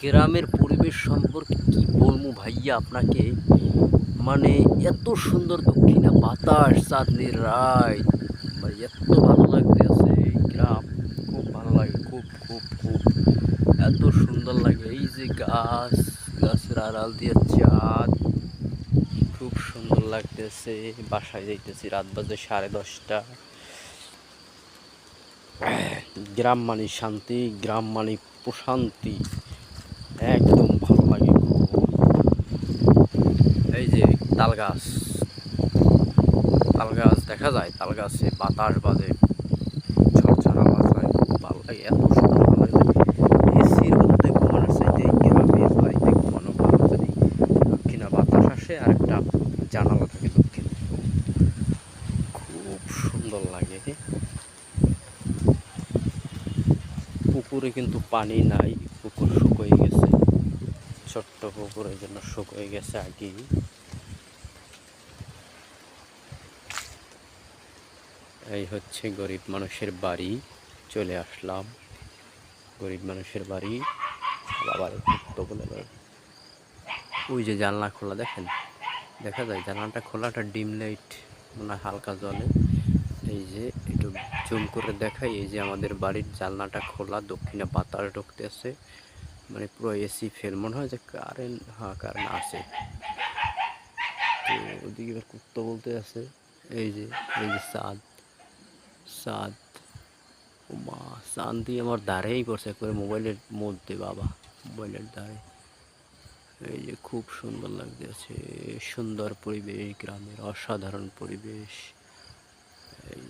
গ্রামের পরিবেশ সম্পর্কে কি বলবো ভাইয়া আপনাকে, মানে এত সুন্দর দক্ষিণা বাতাস, চাঁদনি রায়, মানে এত ভালো লাগতেছে এই গ্রাম। খুব ভালো লাগে, খুব খুব খুব এত সুন্দর লাগে। এই যে গাছ, গাছের আড়াল দিয়ে চাঁদ, খুব সুন্দর লাগতেছে। বাসায় যাইতেছি, রাত বাজে 10:30। গ্রাম মানে শান্তি, গ্রাম মানে প্রশান্তি, একদম ভালো লাগে খুব। এই যে তাল গাছ, তাল গাছ দেখা যায়, তাল গাছে বাতাস বাজে, ঝরঝরা আওয়াজ হয়, খুব ভালো লাগে। এত সুন্দর লাগে, এসির মধ্যে ঘুমানোর চাইতে গ্রামের বাড়িতে ঘুমানো ভালো। যদি দক্ষিণা বাতাস আসে আর একটা জানালা থাকে দক্ষিণে, খুব সুন্দর লাগে। পুকুরে কিন্তু পানি নাই, পুকুর শুকিয়ে গেছে, ছোট্ট পুকুরের জন্য শুকিয়ে গেছে আগেই। এই হচ্ছে গরিব মানুষের বাড়ি, চলে আসলাম গরিব মানুষের বাড়ি। বাবার তো বলে, ওই যে জানলা খোলা দেখেন, দেখা যায় জানলাটা খোলাটা, ডিম লাইট মনে হয় হালকা জলে। এই যে একটু জুম করে দেখাই, এই যে আমাদের বাড়ির জানলাটা খোলা, দক্ষিণে বাতাস ঢুকতেছে, মানে পুরো এসি ফেল, মনে হয় যে কারেন্ট, হ্যাঁ কারেন্ট আছে। তো ওদিকে এবার কুত্তা বলতে আছে। এই যে, এই যে চাঁদ, চাঁদ, ও মা, চাঁদ দিয়ে আমার দাঁড়েই পড়ছে করে মোবাইলের মধ্যে, বাবা মোবাইলের দাঁড়ে। এই যে খুব সুন্দর লাগতেছে, সুন্দর পরিবেশ, গ্রামের অসাধারণ পরিবেশ। এই